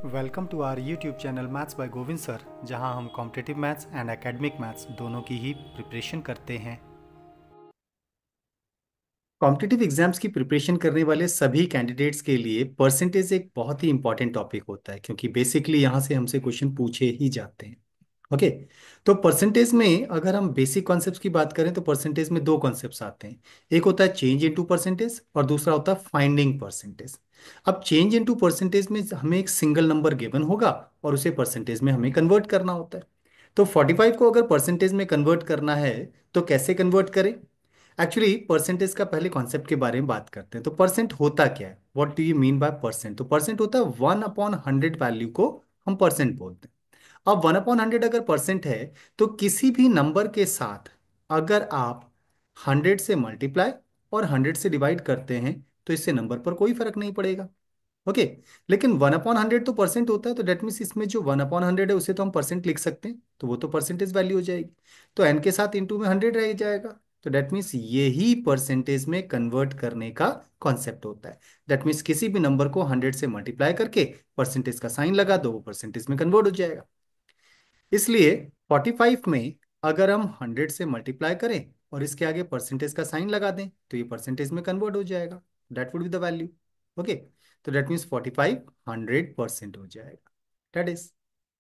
Welcome to our YouTube channel maths by Govind sir, जहां हम competitive maths and academic maths दोनों की ही preparation करते हैं। कॉम्पिटिटिव एग्जाम्स की प्रिपरेशन करने वाले सभी कैंडिडेट्स के लिए परसेंटेज एक बहुत ही इंपॉर्टेंट टॉपिक होता है, क्योंकि बेसिकली यहाँ से हमसे क्वेश्चन पूछे ही जाते हैं। ओके। तो परसेंटेज में अगर हम बेसिक कॉन्सेप्ट्स की बात करें तो परसेंटेज में दो कॉन्सेप्ट्स आते हैं। एक होता है चेंज इनटू परसेंटेज और दूसरा होता है फाइंडिंग परसेंटेज। अब चेंज इनटू परसेंटेज में हमें एक सिंगल नंबर गिवन होगा और उसे परसेंटेज में हमें कन्वर्ट करना होता है। तो 45 को अगर परसेंटेज में कन्वर्ट करना है तो कैसे कन्वर्ट करें? एक्चुअली परसेंटेज का पहले कॉन्सेप्ट के बारे में बात करते हैं। तो परसेंट होता क्या है, what do you mean by percent? तो परसेंट होता है 1/100 वैल्यू को हम परसेंट बोलते हैं। अब 1/100 अगर परसेंट है तो किसी भी नंबर के साथ अगर आप 100 से मल्टीप्लाई और 100 से डिवाइड करते हैं तो इससे नंबर पर कोई फर्क नहीं पड़ेगा। ओके। लेकिन 1/100 तो परसेंट होता है, तो डेट मीन्स इसमें जो 1/100 है उसे तो हम परसेंट लिख सकते हैं, तो वो तो परसेंटेज वैल्यू हो जाएगी। तो एन के साथ इंटू में 100 रह जाएगा। तो डेट मीन्स ये ही परसेंटेज में कन्वर्ट करने का कॉन्सेप्ट होता है। डेट मीन्स किसी भी नंबर को 100 से मल्टीप्लाई करके परसेंटेज का साइन लगा दो, वो परसेंटेज में कन्वर्ट हो जाएगा। इसलिए 45 में अगर हम 100 से मल्टीप्लाई करें और इसके आगे परसेंटेज का साइन लगा दें तो ये परसेंटेज में कन्वर्ट हो जाएगा। That would be the value. Okay. तो दैट मीन्स 45 100% हो जाएगा। That is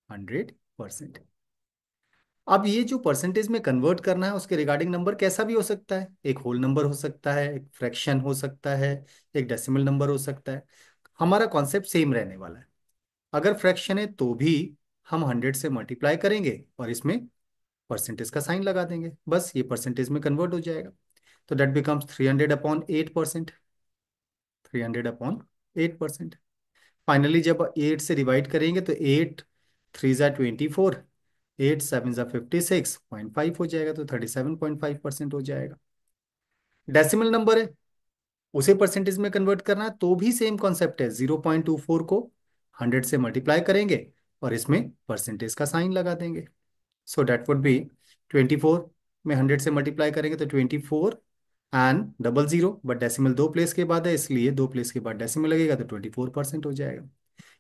100%। अब ये जो परसेंटेज में कन्वर्ट करना है उसके रिगार्डिंग नंबर कैसा भी हो सकता है। एक होल नंबर हो सकता है, एक फ्रैक्शन हो सकता है, एक डेसिमल नंबर हो सकता है। हमारा कॉन्सेप्ट सेम रहने वाला है। अगर फ्रैक्शन है तो भी हम 100 से मल्टीप्लाई करेंगे और इसमें परसेंटेज का साइन लगा देंगे, बस ये परसेंटेज में कन्वर्ट हो जाएगा। तो दैट बिकम्स 300/8%। 300/8%। फाइनली जब 8 से डिवाइड करेंगे तो 8 3 ज़ा 24, 8 7 ज़ा 56.5 हो जाएगा, तो 37.5% हो जाएगा। डेसिमल नंबर है, उसे परसेंटेज में कन्वर्ट करना है तो भी सेम कॉन्सेप्ट है। 0.24 को 100 से मल्टीप्लाई करेंगे और इसमें परसेंटेज का साइन लगा देंगे। सो डेट वुड बी 24 में 100 से मल्टीप्लाई करेंगे तो 24 and double zero, but decimal दो प्लेस के बाद है इसलिए दो प्लेस के बाद डेसिमल लगेगा तो 24% हो जाएगा।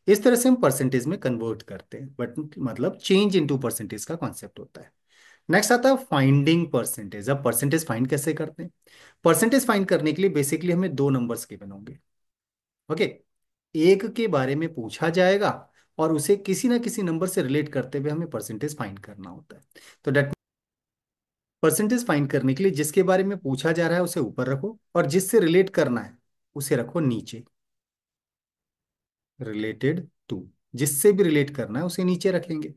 इस तरह से हम परसेंटेज में कन्वर्ट करते हैं, बट मतलब चेंज इनटू परसेंटेज का कॉन्सेप्ट होता है। नेक्स्ट आता है फाइंडिंग परसेंटेज। अब परसेंटेज फाइंड कैसे करते हैं? परसेंटेज फाइंड करने के लिए बेसिकली हमें दो नंबर्स गिवन होंगे। ओके। एक के बारे में पूछा जाएगा और उसे किसी ना किसी नंबर से रिलेट करते हुए हमें परसेंटेज फाइंड करना होता है। तो डेट परसेंटेज फाइंड करने के लिए जिसके बारे में पूछा जा रहा है उसे ऊपर रखो और जिससे रिलेट करना है उसे रखो नीचे। रिलेटेड टू, जिससे भी रिलेट करना है उसे नीचे रखेंगे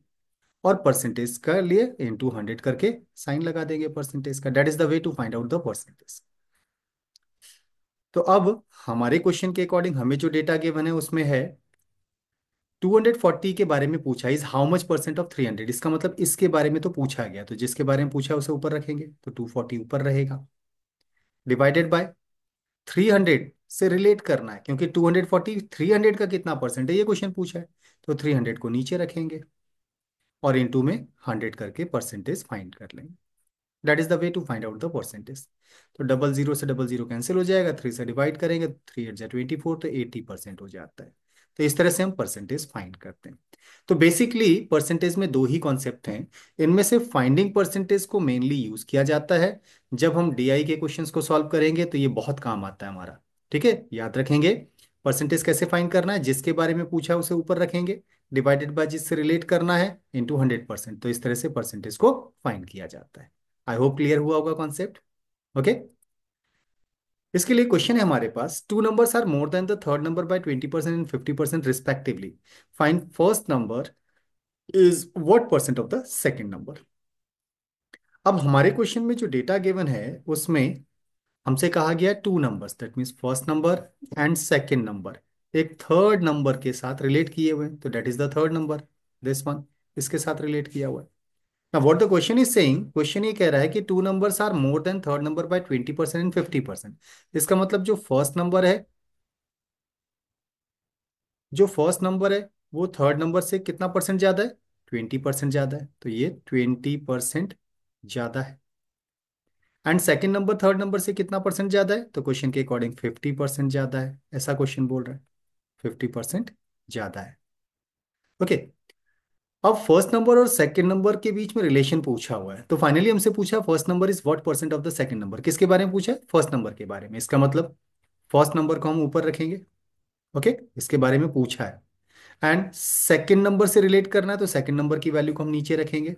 और परसेंटेज का लिए इनटू 100 करके साइन लगा देंगे परसेंटेज का। That is the way to find out the percentage. तो अब हमारे क्वेश्चन के अकॉर्डिंग हमें जो डेटा गिवन है उसमें है 240 के बारे में पूछा, is how much percent of 300। इसका मतलब इसके बारे में तो पूछा गया, तो जिसके बारे में पूछा उसे ऊपर रखेंगे तो 240 ऊपर रहेगा। डिवाइडेड बाय 300 से रिलेट करना है, क्योंकि 240 300 का कितना परसेंट है ये क्वेश्चन पूछा है, तो 300 को नीचे रखेंगे और इनटू में 100 करके परसेंटेज फाइंड कर लेंगे। That is the way to find out the percentage. तो डबल जीरो से डबल जीरो कैंसिल हो जाएगा, 3 से डिवाइड करेंगे 3 8 ज़ा 24, तो 80% हो जाता है। तो इस तरह से हम परसेंटेज फाइंड करते हैं। तो बेसिकली परसेंटेज में दो ही कॉन्सेप्ट हैं। इनमें से फाइंडिंग परसेंटेज को मेनली यूज किया जाता है जब हम डीआई के क्वेश्चंस को सॉल्व करेंगे, तो ये बहुत काम आता है हमारा। ठीक है, याद रखेंगे परसेंटेज कैसे फाइंड करना है। जिसके बारे में पूछा है उसे ऊपर रखेंगे, डिवाइडेड बाय जिससे रिलेट करना है इंटू 100%। तो इस तरह से परसेंटेज को फाइंड किया जाता है। आई होप क्लियर हुआ होगा कॉन्सेप्ट। ओके। इसके लिए क्वेश्चन है हमारे पास, two numbers are more than the third number by 20% and 50% respectively. Find first number is what percent of the second number. अब हमारे क्वेश्चन में जो डेटा गिवन है उसमें हमसे कहा गया two numbers, that means first number and second number एक थर्ड नंबर के साथ रिलेट किए हुए हैं, तो that is the third number, this one, इसके साथ रिलेट किया हुआ है। Now what the question is saying, question ये कह रहा है कि two numbers are more than third number by 20% and 50%। इसका मतलब जो फर्स्ट नंबर है वो थर्ड नंबर से कितना परसेंट ज्यादा है? 20% ज्यादा है, तो ये 20% ज्यादा है। And second number third number से कितना परसेंट ज्यादा है? तो क्वेश्चन के अकॉर्डिंग 50% ज्यादा है, ऐसा क्वेश्चन बोल रहा है। 50% ज्यादा है। ओके। अब फर्स्ट नंबर और सेकंड नंबर के बीच में रिलेशन पूछा हुआ है, तो फाइनली हमसे पूछा first number is what percent of the second number. किसके बारे में पूछा है? फर्स्ट नंबर के बारे में। इसका मतलब फर्स्ट नंबर को हम ऊपर रखेंगे। ओके, इसके बारे में पूछा है। एंड सेकंड नंबर से रिलेट करना है तो सेकंड नंबर की वैल्यू को हम नीचे रखेंगे,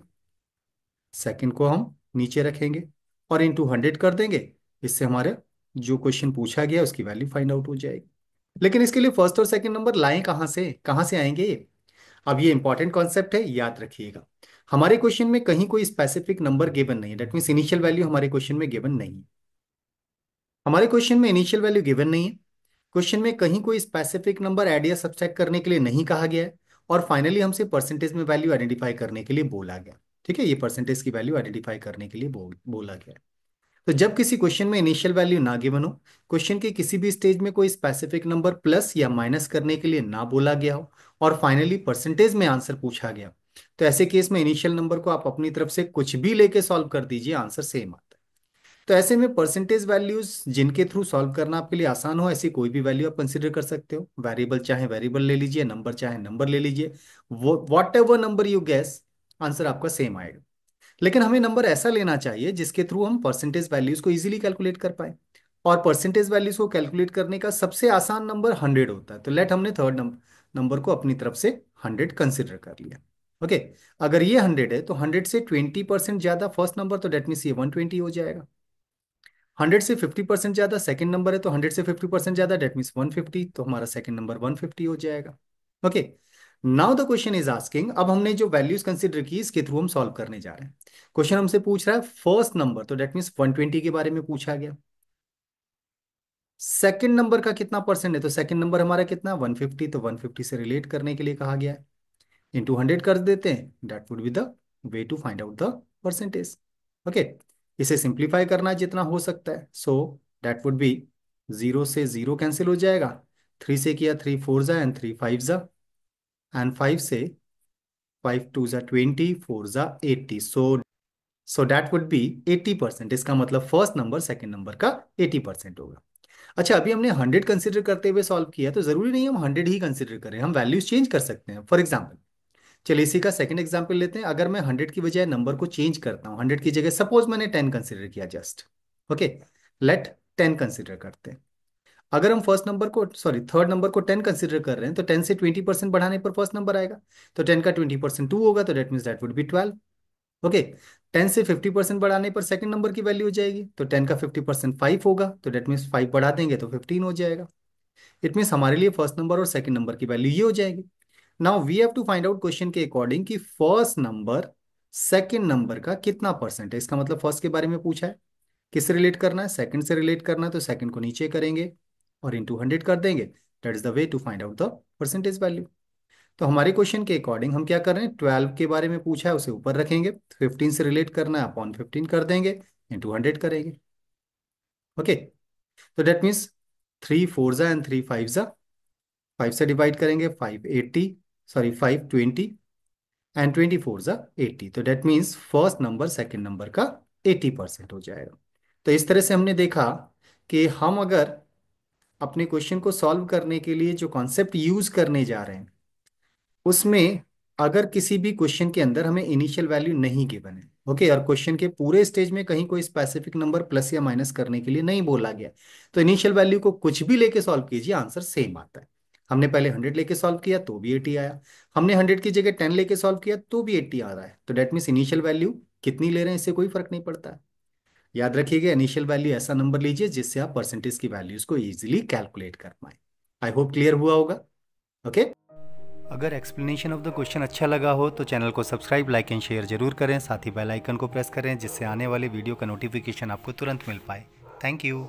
सेकंड को हम नीचे रखेंगे और इनटू 100 कर देंगे। इससे हमारे जो क्वेश्चन पूछा गया उसकी वैल्यू फाइंड आउट हो जाएगी। लेकिन इसके लिए फर्स्ट और सेकंड नंबर लाएं कहाँ से आएंगे ये? अब ये इंपॉर्टेंट कॉन्सेप्ट है, याद रखिएगा। हमारे क्वेश्चन में कहीं कोई स्पेसिफिक नंबर गिवन नहीं है, दैट मीन्स इनिशियल वैल्यू हमारे क्वेश्चन में गिवन नहीं है। हमारे क्वेश्चन में इनिशियल वैल्यू गिवन नहीं है। क्वेश्चन में कहीं कोई स्पेसिफिक नंबर ऐड या सब्ट्रैक्ट करने के लिए नहीं कहा गया है। और फाइनली हमसे परसेंटेज में वैल्यू आइडेंटिफाई करने के लिए बोला गया। ठीक है, ये परसेंटेज की वैल्यू आइडेंटिफाई करने के लिए बोला गया है। तो जब किसी क्वेश्चन में इनिशियल वैल्यू ना गिवन हो, क्वेश्चन के किसी भी स्टेज में कोई स्पेसिफिक नंबर प्लस या माइनस करने के लिए ना बोला गया हो, और फाइनली परसेंटेज में आंसर पूछा गया, तो ऐसे केस में इनिशियल नंबर को आप अपनी तरफ से कुछ भी लेके सॉल्व कर दीजिए, आंसर सेम आता है। तो ऐसे में परसेंटेज वैल्यूज जिनके थ्रू सॉल्व करना आपके लिए आसान हो, ऐसी कोई भी वैल्यू आप कंसिडर कर सकते हो। वेरिएबल चाहे वेरिएबल ले लीजिए, नंबर चाहे नंबर ले लीजिए, वो what ever number you gas, answer आपका सेम आएगा। लेकिन हमें नंबर ऐसा लेना चाहिए जिसके थ्रू हम परसेंटेज वैल्यूज को इजीली कैलकुलेट कर पाए। और परसेंटेज वैल्यूज को कैलकुलेट करने का सबसे आसान नंबर 100 होता है। तो लेट हमने थर्ड नंबर को अपनी तरफ से 100 कंसिडर कर लिया। ओके, अगर ये 100 है तो 100 से 20% ज्यादा फर्स्ट नंबर, तो डेट मीन्स ये 120 हो जाएगा। 100 से 50% ज्यादा सेकंड नंबर है, तो 100 से 50% ज्यादा डेट मीन्स 150, तो हमारा सेकंड नंबर 150 हो जाएगा। Okay, now the question is asking, अब हमने जो वैल्यूज कंसिडर की इसके थ्रू हम सॉल्व करने जा रहे हैं। क्वेश्चन हमसे पूछ रहा है फर्स्ट नंबर, तो डेट मीन्स 120 के बारे में पूछा गया। सेकंड नंबर का कितना परसेंट है, तो सेकंड नंबर हमारा कितना 150, तो 150 से रिलेट करने के लिए कहा गया है। इंटू 100 कर देते हैं, that would be the way to find out the percentage. Okay, इसे सिंप्लीफाई करना है जितना हो सकता है, सो दैट वुड बी 0 से 0 कैंसिल हो जाएगा, 3 से किया 3 4 जा एंड 3 5 जा, एंड 5 से 5 2 जा 20, 4 जा 80, सो दैट वुड बी 80%। इसका मतलब फर्स्ट नंबर सेकंड नंबर का 80% होगा। अच्छा, अभी हमने 100 कंसिडर करते हुए सॉल्व किया, तो जरूरी नहीं हम 100 ही कंसिडर करें, हम वैल्यूज चेंज कर सकते हैं। फॉर एग्जाम्पल, चलिए इसी का सेकंड एग्जाम्पल लेते हैं। अगर मैं 100 की बजाय नंबर को चेंज करता हूँ, 100 की जगह सपोज मैंने 10 कंसिडर किया जस्ट। ओके, लेट 10 कंसिडर करते हैं। अगर हम फर्स्ट नंबर को सॉरी थर्ड नंबर को 10 कंसिडर कर रहे हैं, तो 10 से 20% बढ़ाने पर फर्स्ट नंबर आएगा। तो 10 का 20% 2 होगा, तो that means that would B 12। Okay, 10 से 50% बढ़ाने पर सेकंड नंबर की वैल्यू हो जाएगी, तो 10 का 50% 5 होगा, तो डेट मीन्स 5 बढ़ा देंगे तो 15 हो जाएगा। इट मीन्स हमारे लिए फर्स्ट नंबर और सेकंड नंबर की वैल्यू ये हो जाएगी। Now we have to find out question के अकॉर्डिंग कि फर्स्ट नंबर सेकंड नंबर का कितना परसेंट है। इसका मतलब फर्स्ट के बारे में पूछा है, किससे रिलेट करना है, सेकंड से रिलेट करना है, तो सेकंड को नीचे करेंगे और इंटू 100 कर देंगे। That is the way to find out the percentage value. तो हमारे क्वेश्चन के अकॉर्डिंग हम क्या कर रहे हैं, 12 के बारे में पूछा है उसे ऊपर रखेंगे, 15 से रिलेट करना है अपॉन 15 कर देंगे, इंटू 100 करेंगे। ओके, तो दैट मीन्स 3 4 जा एंड 3 5 जा, 5 से डिवाइड करेंगे 580, सॉरी 520, एंड 24 जा 80, तो that means first number second number का 80% हो जाएगा। तो इस तरह से हमने देखा कि हम अगर अपने क्वेश्चन को सॉल्व करने के लिए जो कॉन्सेप्ट यूज करने जा रहे हैं, उसमें अगर किसी भी क्वेश्चन के अंदर हमें इनिशियल वैल्यू नहीं गिवन है, ओके, और क्वेश्चन के पूरे स्टेज में कहीं कोई स्पेसिफिक नंबर प्लस या माइनस करने के लिए नहीं बोला गया, तो इनिशियल वैल्यू को कुछ भी लेके सॉल्व कीजिए, आंसर सेम आता है। हमने पहले 100 लेके सॉल्व किया तो भी 80 आया, हमने 100 की जगह 10 लेके सॉल्व किया तो भी 80 आ रहा है। तो डेट मीन्स इनिशियल वैल्यू कितनी ले रहे हैं इससे कोई फर्क नहीं पड़ता है। याद रखिएगा, इनिशियल वैल्यू ऐसा नंबर लीजिए जिससे आप परसेंटेज की वैल्यूज को इजीली कैलकुलेट कर पाए। आई होप क्लियर हुआ होगा। ओके, अगर एक्सप्लेनेशन ऑफ द क्वेश्चन अच्छा लगा हो तो चैनल को सब्सक्राइब, लाइक एंड शेयर जरूर करें, साथ ही बेल आइकन को प्रेस करें जिससे आने वाले वीडियो का नोटिफिकेशन आपको तुरंत मिल पाए। Thank you.